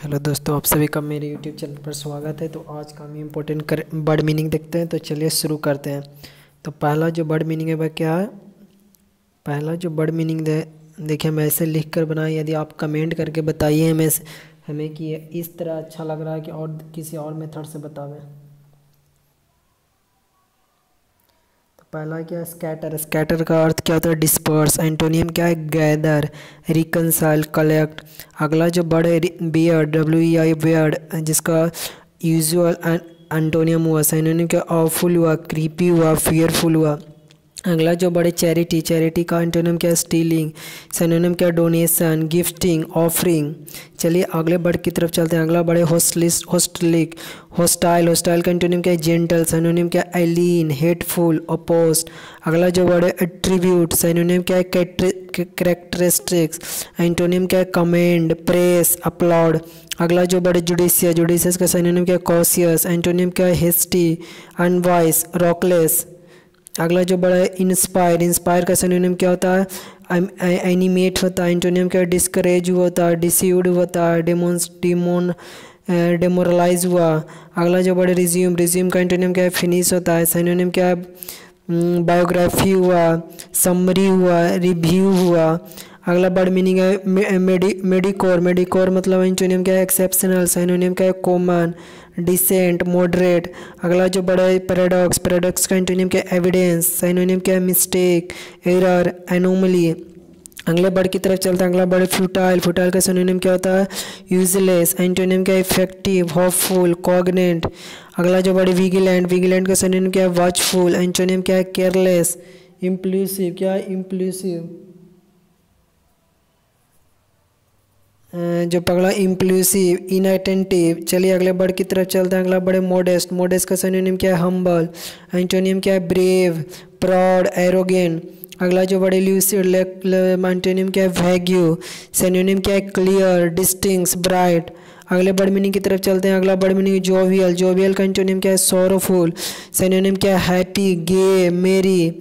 Hello दोस्तों, आप सभी का मेरे YouTube चैनल पर स्वागत है। तो आज का हम इम्पोर्टेंट वर्ड मीनिंग देखते हैं। तो चलिए शुरू करते हैं। तो पहला जो वर्ड मीनिंग है वह क्या है? पहला जो वर्ड मीनिंग देखिए, मैं ऐसे लिख कर बनाया। यदि आप कमेंट करके बताइए हमें कि इस तरह अच्छा लग रहा है कि और किसी और मेथड से बतावें। तो पहला क्या है? स्कैटर। स्कैटर का अर्थ क्या होता है? डिस्पर्स। एंटोनियम क्या है? Gather, reconcile, collect. अगला जो वर्ड है वियर्ड, WEI वियर्ड, जिसका यूजुअल एंटोनियम हुआ, सिनोनिम क्या? ऑफुल हुआ, क्रीपी हुआ, फियरफुल हुआ। अगला जो बड़े चैरिटी, चैरिटी का एंटोनिम क्या? स्टीलिंग। सिनोनिम क्या? Donation, gifting, offering. चलिए अगले वर्ड की तरफ चलते हैं। अगला बड़े होस्टलिस्ट, होस्टलिक, होस्टाइल। होस्टाइल का एंटोनिम क्या है? जेंटल। सिनोनिम क्या? एलीन, हेटफुल, अपोज्ड। अगला जो वर्ड है एट्रीब्यूट, सिनोनिम क्या है? कैरेक्टरिस्टिक्स। एंटोनिम क्या है? Commend, press, upload. अगला जो वर्ड है जुडिशियस, जुडिशियस का सिनोनिम क्या है? कॉशियस। एंटोनिम क्या है? हेस्टी, अनवाइस, रॉकलेस। अगला जो बड़ा है इंस्पायर, इंस्पायर का सिनोनिम क्या होता है? एनिमेट होता है। एंटोनिम क्या है? डिस्करेज होता है, डिसीव्ड होता है, डेमोरलाइज हुआ। अगला जो बड़ा रिज्यूम, रिज्यूम का एंटोनिम क्या है? फिनिश होता है। सिनोनिम क्या है? बायोग्राफी हुआ, समरी हुआ, रिव्यू हुआ। अगला वर्ड मीनिंग है मेडिकोर, मेडिकोर मतलब एंटोनिम क्या है? एक्सेप्शनल। सिनोनिम क्या है? Common, decent, moderate. अगला जो बड़ा है पैराडॉक्स, पैराडॉक्स का एंटोनिम क्या है? एविडेंस। सिनोनिम क्या है? Mistake, error, anomaly. अगले वर्ड की तरफ चलते हैं। अगला वर्ड फ्यूटाइल, फ्यूटाइल का सिनोनिम क्या होता है? यूजलेस। एंटोनिम क्या है? Effective, hopeful, cogent. अगला जो वर्ड विजिलेंट, विजिलेंट का सिनोनिम क्या है? वॉचफुल। एंटोनिम क्या है? Careless, impulsive. क्या है? इम्प्लूसिव। जो पगला इम्प्लूसिव, इनअटेंटिव। चलिए अगले वर्ड की तरफ चलते हैं। अगला वर्ड मॉडेस्ट, मॉडेस्ट का सिनोनिम क्या है? हम्बल। एंटोनिम क्या है? Brave, proud, arrogant. अगला जो वर्ड ल्यूसिड, एंटोनिम क्या है? वैग्यू। सिनोनिम क्या है? Clear, distinct, bright. अगले वर्ड मीनिंग की तरफ चलते हैं। अगला वर्ड मीनिंग जोवियल, जोवियल का एंटोनिम क्या है? सोरोफुल। सिनोनिम क्या है? हैप्पी, गे, मेरी।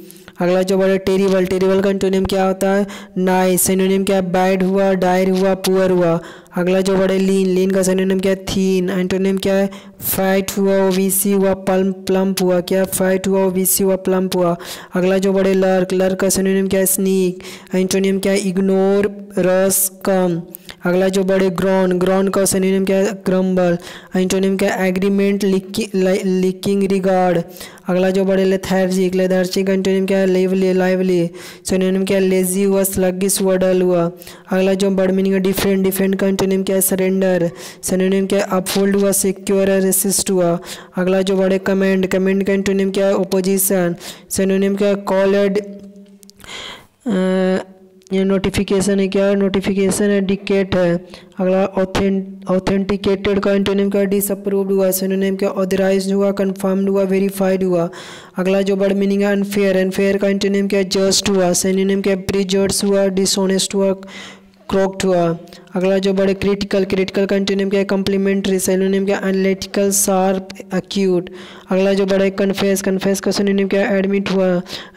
अगला जो वर्ड है टेरिबल, टेरिबल का एंटोनिम क्या होता है? नाइस। सिनोनिम क्या है? बैड हुआ, डायर हुआ, पुअर हुआ। अगला जो वर्ड है लीन, लीन का सिनोनिम क्या है? थीन। एंटोनिम क्या है? फैट हुआ, ओबीसी हुआ, प्लम्प हुआ। क्या? फैट हुआ, ओबीसी हुआ, प्लम्प हुआ। अगला जो वर्ड है लर्क, लर्क का सिनोनिम क्या है? स्नीक। एंटोनिम क्या है? इग्नोर, रस, कम। अगला जो वर्ड है ग्रॉन, ग्रॉन का सिनोनिम क्या है? ग्रम्बल। एंटोनिम क्या है? Agreement, leaking, regard. अगला जो वर्ड है लेथार्जिक, लेथार्जिक का एंटोनिम क्या है? Lively, lively. सिनोनिम क्या है? लेजी हुआ, स्लगिश हुआ, डल हुआ। अगला जो वर्ड मीनिंग है डिफेंड, डिफेंड का एंटोनिम क्या है? सरेंडर। सिनोनिम क्या है? अपहोल्ड हुआ, सिक्योर, रेसिस्ट हुआ। अगला जो वर्ड है कमेंड, कमेंड का एंटोनिम क्या है? ओपोजिशन। सिनोनिम क्या है? कॉल्ड, ये नोटिफिकेशन है। क्या है? नोटिफिकेशन है, डिकेट है। अगला ऑथेंटिकेटेड का एंटोनिम क्या? डिसअप्रूव्ड हुआ। सिनोनिम क्या? ऑथराइज्ड हुआ, कंफर्म्ड हुआ, वेरीफाइड हुआ। अगला जो वर्ड मीनिंग है अनफेयर, अनफेयर का एंटोनिम क्या? जस्ट हुआ। सिनोनिम क्या? प्रीजर्स हुआ, डिसऑनेस्ट हुआ, क्रॉक्ड हुआ। अगला जो बड़े क्रिटिकल, क्रिटिकल का एंटोनिम क्या है? कम्प्लीमेंट्री। सिनोनिम क्या? Analytical, sharp, acute. अगला जो बड़ा है कन्फेस, कन्फेस का सिनोनिम क्या है? एडमिट हुआ।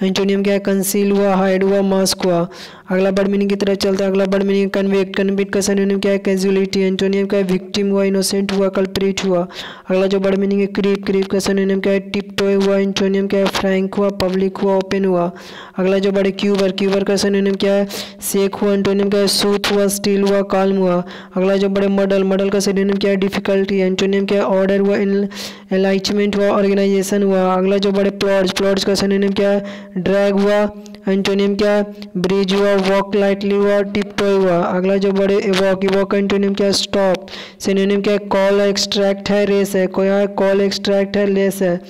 एंटोनिम क्या है? कंसील हुआ, हाइड हुआ, मास्क हुआ। अगला वर्ड मीनिंग की तरफ चलता है। अगला वर्ड मीनिंग कन्विक्ट, कन्विक्ट का सिनोनिम क्या है? कैजुअलिटी। एंटोनिम क्या है? विक्टिम हुआ, इनोसेंट हुआ, कल्प्रिट हुआ। अगला जो वर्ड मीनिंग है क्रीप, क्रीप का सिनोनिम क्या है? टिपटॉय हुआ। एंटोनिम क्या है? फ्रैंक हुआ, पब्लिक हुआ, ओपन हुआ। अगला जो बड़े क्यूबर, क्यूबर का सिनोनिम क्या है? शेक हुआ। एंटोनिम क्या है? सूथ हुआ, स्टील हुआ, काल्म हुआ। अगला जो बड़े मॉडल, मॉडल का सिनोनिम क्या है? डिफिकल्टी। एंटोनिम क्या है? ऑर्डर हुआ, एनलाइटमेंट हुआ, ऑर्गेनाइजेशन हुआ। अगला जो बड़े प्लॉट्स, प्लॉट्स का सिनोनिम क्या है? ड्रैग हुआ। एंटोनिम क्या है? ब्रिज हुआ, वॉक लाइटली हुआ, टिपटॉय हुआ। अगला जो बड़े इवॉक, इवॉक का एंटोनिम क्या है? स्टॉप। सिनोनिम क्या है? कॉल, एक्सट्रैक्ट है, रेस है। क्या है? कॉल, एक्सट्रैक्ट है, लेस है।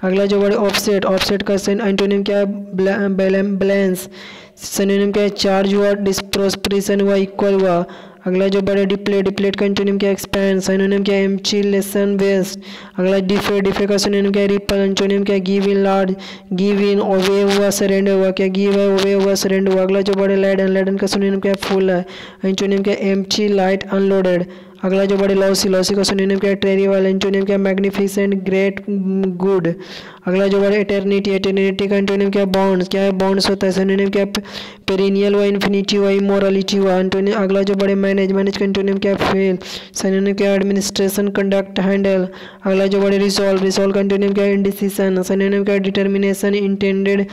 अगला जो बड़े ऑफसेट, ऑफसेट का एंटोनिम क्या है? बैलेंस। सिनोनिम क्या है? चार्ज हुआ, डिस्प्रोपोर्शन हुआ, इक्वल हुआ। अगला जो बड़ा डिप्लेट, डिप्लेट का एंटोनिम क्या है? एक्सपेंड। सिनोनिम क्या है? Empty, lessen, waste. अगला डिफे, डिफे का सिनोनिम क्या है? रिपल। एंटोनिम क्या है? Give in, large, give in, ओवे हुआ, सरेंडर हुआ। क्या? गिव है, ओवे हुआ, सरेंडर हुआ। अगला जो बड़े लैडन, लैडन का सिनोनिम क्या है? फुल है। एंटोनिम क्या है? Empty, light, unloaded. अगला जो बड़े लॉसी, लॉसी का सिनोनिम क्या है? टेरिबल। एंटोनिम क्या है? Magnificent, great, good. अगला जो वर्ड एटर्निटी, एटर्निटी का एंटोनिम क्या है बॉन्ड्स, क्या है बॉन्ड्स होता है, सिनोनिम क्या है पेरिनियल हुआ, इन्फिनिटी हुआ, इमोरलिटी हुआ एंटोनिम। अगला जो बड़े मैनेज, मैनेज का एंटोनिम क्या है फेल, सिनोनिम क्या है एडमिनिस्ट्रेशन, कंडक्ट, हैंडल। अगला जो बड़े रिसॉल्व, रिसॉल्व का एंटोनिम क्या है इंडिसीजन, सिनोनिम क्या है डिटर्मिनेशन, इंटेंडेड,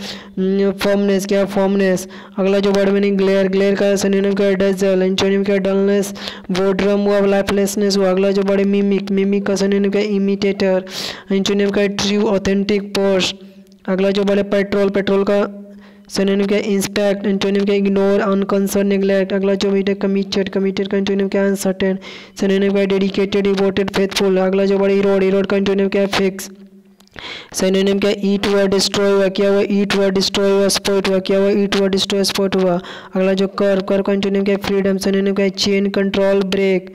फॉर्मनेस क्या है फॉर्मनेस। अगला जो वर्ड मीनिंग ग्लेयर, ग्लेयर का सिनोनिम क्या है डजल, एंटोनिम क्या है डलनेस, बोर्डरम हुआ, लाइफलेसनेस हुआ। अगला जो बड़े मिमिक, मिमिक का सिनोनिम क्या है इमिटेटर, एंटोनिम क्या है ट्रू, ऑथेंटिक, पोस्ट। अगला जो बड़े पेट्रोल, पेट्रोल का सिनोनिम क्या है इंस्पेक्ट, एंटोनिम क्या है इग्नोर, अनकंसर्न, नेग्लेक्ट। अगला जो है कमिटेड, कमिटेड का एंटोनिम क्या है अनसर्टेन, सिनोनिम क्या है डेडिकेटेड, डिवोटेड, फेथफुल। अगला जो बड़ा इरोड, इरोड का एंटोनिम क्या है फिक्स, सिनोनिम क्या है ईट हुआ, डिस्ट्रॉय हुआ, क्या हुआ ईट हुआ, डिस्ट्रॉय हुआ, स्पॉट हुआ, क्या हुआ ईट हुआ, डिस्ट्रॉय, स्पॉट हुआ। अगला जो कर, कर का एंटोनिम क्या है फ्रीडम, सिनोनिम क्या है चेन, कंट्रोल, ब्रेक।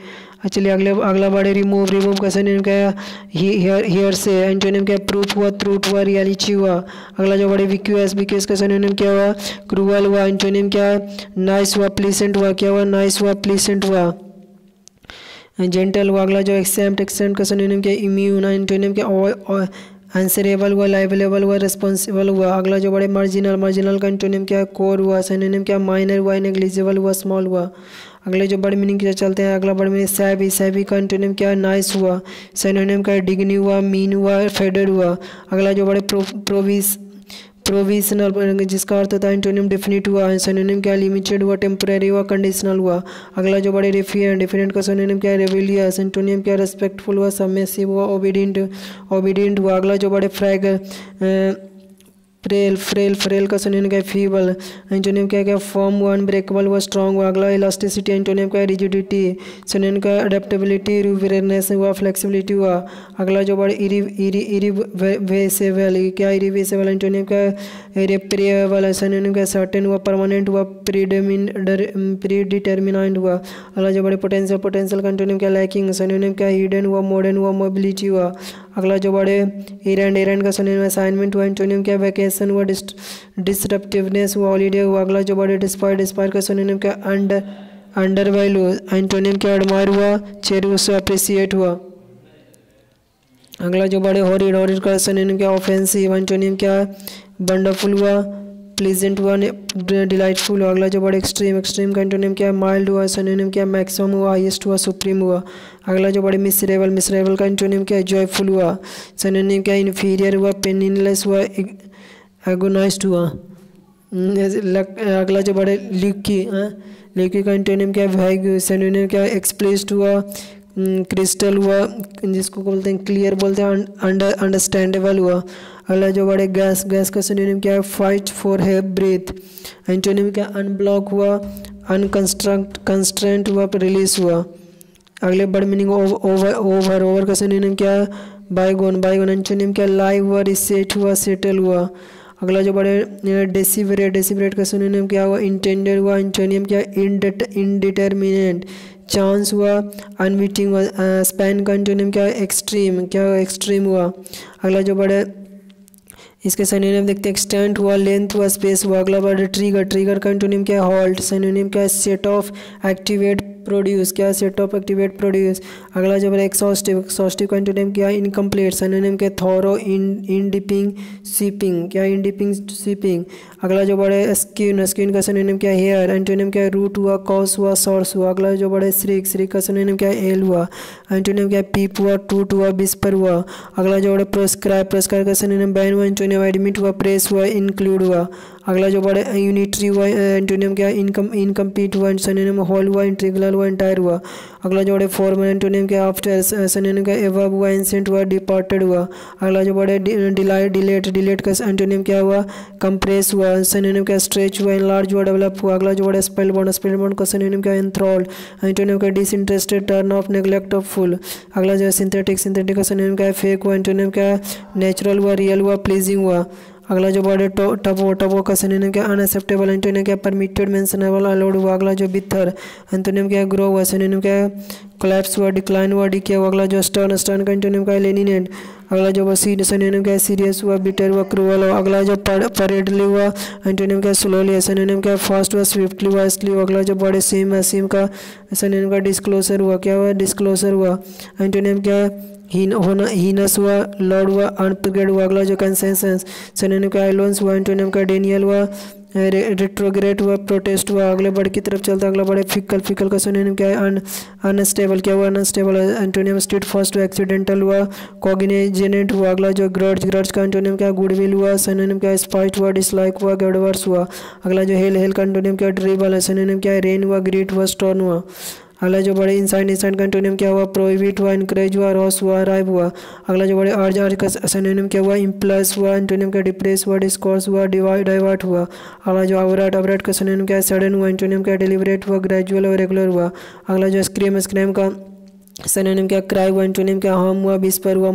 चलिए अगला बड़े रिमूव, रिमूव का सिनोनिम क्या है हियर से, एंटोनिम क्या है प्रूफ हुआ, ट्रूथ हुआ, रियलिटी हुआ। अगला जो बड़े विक्यूएस, विक्यूएस का सिनोनिम क्या हुआ क्रूअल हुआ, एंटोनिम क्या है नाइस हुआ, प्लीसेंट हुआ, क्या हुआ नाइस हुआ, प्लीसेंट हुआ, जेंटल हुआ। अगला जो एक्सेप्ट, एक्सेप्ट का सिनोनिम क्या है इम्यून, एंटोनिम क्या आंसरेबल हुआ, लाइबलेबल हुआ, रिस्पॉन्सिबल हुआ। अगला जो बड़े मार्जिनल, मार्जिनल का एंटोनिम क्या है कोर हुआ, सिनोनिम क्या माइनर हुआ, नेग्लिजिबल हुआ, स्मॉल हुआ। अगले जो बड़े मीनिंग के चलते हैं, अगला बड़े मीनिंग सैबी, सैबी का एंटोनिम क्या है नाइस हुआ, सिनोनिम क्या है डिग्नी हुआ, मीन हुआ, फेडेड हुआ। अगला जो बड़े प्रोविजनल जिसका अर्थ होता है एंटोनिम डेफिनिट हुआ, सिनोनिम क्या लिमिटेड हुआ, टेम्परेरी हुआ, कंडीशनल हुआ। अगला जो बड़े रेफिएंट, डिफरेंट का सिनोनिम क्या है रेबिलियस, एंटोनिम क्या रेस्पेक्टफुल हुआ, सबमिसिव हुआ, ओबीडिएंट, ओबीडिएंट हुआ। अगला जो बड़े फ्रेल, फ्रेल, फ्रेल का सिनोनिम क्या है फीबल, एंटोनिम क्या क्या फॉर्म हुआ, अनब्रेकेबल हुआ, स्ट्रांग हुआ। अगला इलास्टिसिटी, एंटोनिम क्या है रिजिडिटी, सिनोनिम का अडेप्टेबिलिटी, रिवेरनेस हुआ, फ्लेक्सिबिलिटी हुआ। अगला जो बड़ा इरिवेसेबल, क्या इरिवेसेबल, एंटोनिम क्या है इरेपरेबल, सिनोनिम क्या सर्टेन हुआ, परमानेंट हुआ, प्रीडिटर्मिनेंट हुआ। अगला जो बड़े पोटेंशियल, पोटेंशियल का एंटोनिम क्या लैकिंग, सिनोनिम क्या हिडन हुआ, मॉडर्न हुआ, मोबिलिटी हुआ। अगला जो बड़े एरेंड, एरेंड का सिनोनिम असाइनमेंट हुआ, एंटोनिम क्या वैकेशन हुआ, डिस्ट्रप्टिवनेस हुआ, हॉलीडे हुआ। अगला जो बड़े डिस्पायर, डिस्पायर का सिनोनिम क्या अंडर वैल्यू, एंटोनिम क्या एडमायर हुआ, चेरिश हुआ, अप्रिशिएट हुआ। अगला जो बड़े हॉरिड, हॉरिड का सिनोनिम क्या ऑफेंसिव, एंटोनिम क्या वंडरफुल हुआ, प्लीजेंट हुआ, डिलाइटफुल हुआ। अगला जो बड़े एक्सट्रीम, एक्सट्रीम का एंटोनिम क्या माइल्ड हुआ, सिनोनिम क्या मैक्सिमम हुआ, हाईएस्ट हुआ, सुप्रीम हुआ। अगला जो बड़े मिसरेबल, मिसरेबल का एंटोनिम क्या जॉयफुल हुआ, सिनोनिम क्या इन्फीरियर हुआ, पेनिनलेस हुआ, एगोनाइज्ड हुआ। अगला जो बड़े ल्यूकी, ल्यूकी का एंटोनिम क्या वैग, सिनोनिम क्या एक्सप्लेस्ड हुआ, क्रिस्टल हुआ, जिसको बोलते हैं क्लियर बोलते हैं, अंडरस्टैंडेबल हुआ। अगला जो बड़े गैस, गैस का सिनोनिम क्या है fight for help breath, antonym क्या अनब्लॉक हुआ, कंस्ट्रेंट हुआ, रिलीज हुआ। अगले बड़े मीनिंग ओवर, ओवर, ओवर का सिनोनिम क्या है बायगोन, बायगोन, एंटोनिम क्या लाइव हुआ, रिसेट हुआ, सेटल हुआ। अगला जो बड़े डेसिबरेट, डेसिबरेट का सिनोनिम क्या हुआ इंटेंडेड हुआ, एंटोनिम क्या इनडिटर्मिनेट, चांस हुआ, अनविटिंग हुआ। स्पैन का एंटोनिम क्या एक्सट्रीम, क्या एक्सट्रीम हुआ। अगला जो बड़े इसके सिनोनिम देखते हैं एक्सटेंट हुआ, लेंथ हुआ, स्पेस हुआ। अगला बड़ा ट्रिगर, ट्रिगर का एंटोनिम क्या है हॉल्ट, सिनोनिम क्या है सेट ऑफ, एक्टिवेट, प्रोड्यूस, क्या सेट ऑफ, एक्टिवेट, प्रोड्यूस। अगला जो बड़ा एक्सॉस्टिव, एक्सॉस्टिव का एंटोनिम क्या है इनकम्प्लीट, सिनोनिम क्या थॉरो, इन डिपिंग, स्वीपिंग, क्या इन डिपिंग, स्वीपिंग। अगला जो बड़े स्किन, स्किन का सिनोनिम क्या हेयर, एंटोनिम क्या रूट हुआ, कॉस हुआ, सोर्स हुआ। अगला जो बड़े श्रीक, श्रीक का सिनोनिम क्या एल हुआ, एंटोनिम क्या पीप हुआ, टूट हुआ, बिस्पर हुआ। अगला जो बड़े प्रोस्क्राइब, प्रोस्क्राइब का सिनोनिम बैन हुआ, एंटोनिम एडमिट हुआ, प्रेस हुआ, इंक्लूड हुआ। अगला जो बड़े यूनिटरी हुआ, एंटोनिम क्या इनकम्प्लीट हुआ, सिनोनिम होल हुआ, इंटीग्रल हुआ, एंटायर हुआ। अगला जो बड़े फॉर्मल, एंटोनिम क्या आफ्टर, सिनोनिम क्या एबव हुआ, एंसेंट हुआ, डिपार्टेड हुआ। अगला जो बड़े डिलाइट, डिलेट, डिलेट का एंटोनिम क्या हुआ कंप्रेस हुआ, सिनोनिम क्या स्ट्रेच हुआ, एनलार्ज हुआ, डेवलप हुआ। अगला जो बड़े स्पेल बॉन्ड, स्पेल बॉन्ड का सिनोनिम क्या एंथ्रॉल्ड, एंटोनिम क्या disinterested, turn off, neglect of, full. अगला जो सिंथेटिक, सिंथेटिक का सिनोनिम क्या फेक हुआ, एंटोनिम क्या नेचुरल हुआ, रियल हुआ, प्लीजिंग हुआ। अगला जो बड़े टबो, टबो का सिनोनिम क्या अनएक्सेप्टेबल, एंटोनिम क्या परमिटेड, मेंशनेबल, अलाउड हुआ। अगला जो बिथर, एंटोनिम क्या ग्रो हुआ, सिनोनिम क्या कोलैप्स हुआ, डिक्लाइन हुआ, डीके हुआ। अगला जो स्टर्न, स्टर्न का एंटोनिम का है लेनिनेंट। अगला जो सिनोनिम का है सीरियस हुआ, बिटर हुआ, क्रूअल हुआ। अगला जो परेडली हुआ एंटोनिम का स्लोली, सिनोनिम का फास्ट हुआ, स्विफ्टली हुआ, स्ली हुआ। अगला जो बड़े सीम है, सीम का सिनोनिम का डिस्क्लोजर हुआ, क्या हुआ, डिस्क्लोजर हुआ। एंटोनिम क्या है हीनस हुआ, लॉर्ड हुआ, अनप्रिपेयर्ड हुआ। अगला जो कंसेंसस सिनोनिम का एलोन्स हुआ, एंटोनिम का डेनियल हुआ, रेट्रोग्रेट हुआ, प्रोटेस्ट हुआ। अगले बड़े की तरफ चलता है, अगला बड़े फिकल, फिकल का सिनोनिम क्या है, अनस्टेबल, क्या हुआ, अनस्टेबल। एंटोनिम स्टेट फर्स्ट हुआ, एक्सीडेंटल हुआ, कॉग्निजेंट हुआ। अगला जो ग्रड्ज, ग्रड्ज का एंटोनिम क्या है, गुडविल हुआ, सिनोनिम क्या है, स्पाइट हुआ, डिसलाइक हुआ, गडवर्स हुआ। अगला जो हेल, हेल का एंटोनिम क्या है, ड्रिबल है, सिनोनिम क्या है, रेन हुआ, ग्रीट हुआ, स्टॉर्म हुआ। अगला जो बड़े इंसाइड, इंसाइड का एंटोनिम क्या हुआ, प्रोहिबिट हुआ, इनकरेज हुआ, रॉस हुआ, राइव हुआ। अगला जो बड़े अर्ज, अर्ज का सिनोनिम क्या हुआ, इम्पल्स हुआ, एंटोनिम क्या डिप्रेस हुआ, डिस्कोर्स हुआ, डाइवर्ट हुआ। अगला जो अवराट, अवराट का सिनोनिम क्या है, सडन हुआ, एंटोनिम क्या डिलिबरेट हुआ, ग्रेजुअल और रेगुलर हुआ। अगला जो स्क्रीम, स्क्रीम का सिनोनिम क्या क्राई हुआ, एंटोनिम क्या हार्म हुआ, विस्पर हुआ,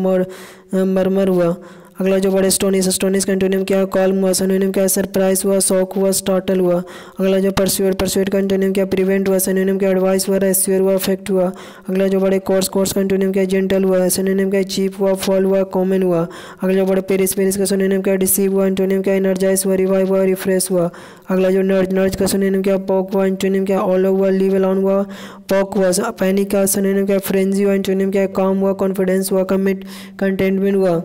मरमर हुआ। अगला जो बड़े स्टोनिस, स्टोनिस का एंटोनिम क्या है, कॉल्म हुआ, सिनोनिम क्या सरप्राइज हुआ, शॉक हुआ, स्टार्टल हुआ। अगला जो परस्यूड, परस्यूड का एंटोनिम क्या प्रिवेंट हुआ, सिनोनिम क्या एडवाइस हुआ, रेस्क्यूर हुआ, अफेक्ट हुआ। अगला जो बड़े कोर्स, कोर्स का एंटोनिम क्या जेंटल हुआ, सिनोनिम क्या चीप हुआ, फॉल हुआ, कॉमन हुआ। अगला जो बड़े पेरिस, पेरिस का सिनोनिम क्या डिसीव हुआ, एंटोनिम क्या एनर्जाइज हुआ, रिवाइव हुआ, रिफ्रेश हुआ। अगला जो नर्ज, नर्ज का सिनोनिम क्या पॉक हुआ, एंटोनिम क्या ऑल हुआ, लीव अलाउन हुआ, पॉक हुआ। पैनिक का सिनोनिम क्या फ्रेंजी हुआ, एंटोनिम क्या काम हुआ, कॉन्फिडेंस हुआ, कमिट, कंटेनमेंट हुआ।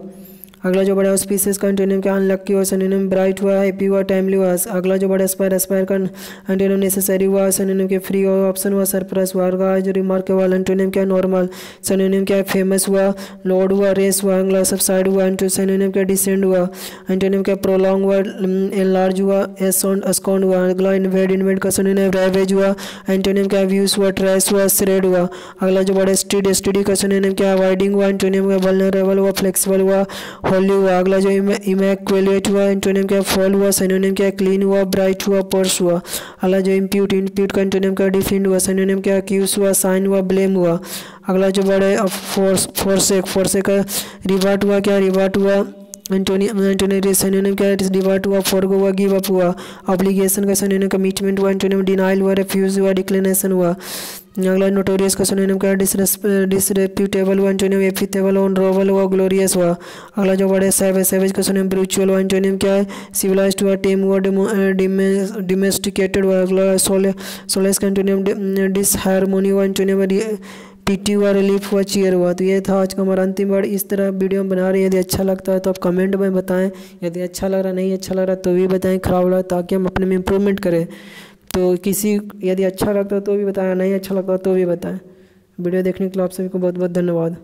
अगला जो बड़ा ऑस्पिशियस का एंटोनिम क्या अनलक्की हुआ, सिनोनिम ब्राइट हुआ, हैप्पी हुआ, टाइमली हुआ। अगला जो बड़ा एस्पायर, एस्पायर का एंटोनिम नेसेसरी हुआ, सिनोनिम के फ्री हुआ, ऑप्शन हुआ, सरप्लस हुआ। अगला जो रिमार्केबल एंटोनिम क्या नॉर्मल, सिनोनिम क्या फेमस हुआ, लॉर्ड हुआ, रेस हुआ। अगला सबसाइड हुआ, सिनोनिम क्या डिसेंड हुआ, एंटोनिम क्या प्रोलॉन्ग हुआ, एनलार्ज हुआ, एस्कॉन्ड हुआ। अगला इन्वेड, इन्वेड का सिनोनिम रैवेज हुआ, एंटोनिम क्या व्यूज हुआ, ट्रेस हुआ, श्रेड हुआ। अगला जो बड़ा स्टडी, स्टडी का सिनोनिम क्या अवॉइडिंग हुआ, एंटोनिम क्या वल्नरेबल हुआ, फ्लेक्सिबल हुआ, होली हुआ। अगला जो इमैक्युलेट हुआ, एंटोनिम क्या फॉल हुआ, सिनोनिम क्या क्लीन हुआ, ब्राइट हुआ, पर्स हुआ। अगला जो इम्प्यूट, इम्प्यूट का एंटोनिम क्या डिफिंड हुआ, सिनोनिम क्या एक्यूज हुआ, साइन हुआ, ब्लेम हुआ। अगला जो बड़े फोर्सेक, फोर्सेक का रिवर्ट हुआ, क्या रिवर्ट हुआ, एंटोनिम सिनोनिम क्या डिवर्ट हुआ, फॉरगो हुआ, गिव अप हुआ। ऑब्लिगेशन का सिनोनिम कमिटमेंट हुआ, एंटोनिम डिनाइल हुआ, रिफ्यूज हुआ, डिक्लिनेशन हुआ। अगला नोटोरियस का सिनोनिम क्या डिसरेप्यूटेबल हुआ, एंटोनिम एपिथेबल हुआ, ऑनरेबल हुआ, ग्लोरियस हुआ। अगला जो बड़े सैवेज, सैवेज का सिनोनिम ब्रूचुअल हुआ, एंटोनिम क्या है सिविलाइज्ड हुआ, टेम हुआ, डिमेस्टिकेटेड हुआ। अगला सोलेस का एंटोनिम डिसहार्मोनी हुआ, एंटोनिम पीटी हुआ, रिलीफ हुआ, चीयर हुआ। तो ये था आज का हमारा अंतिम वर्ड। इस तरह वीडियो हम बना रहे हैं, यदि अच्छा लगता है तो आप कमेंट में बताएं, यदि अच्छा लग रहा नहीं अच्छा लग रहा तो भी बताएं, खराब लगा ताकि हम अपने में इम्प्रूवमेंट करें। तो यदि अच्छा लगता तो भी बताएं, नहीं अच्छा लगता तो भी बताएं। वीडियो देखने के लिए आप सभी को बहुत बहुत धन्यवाद।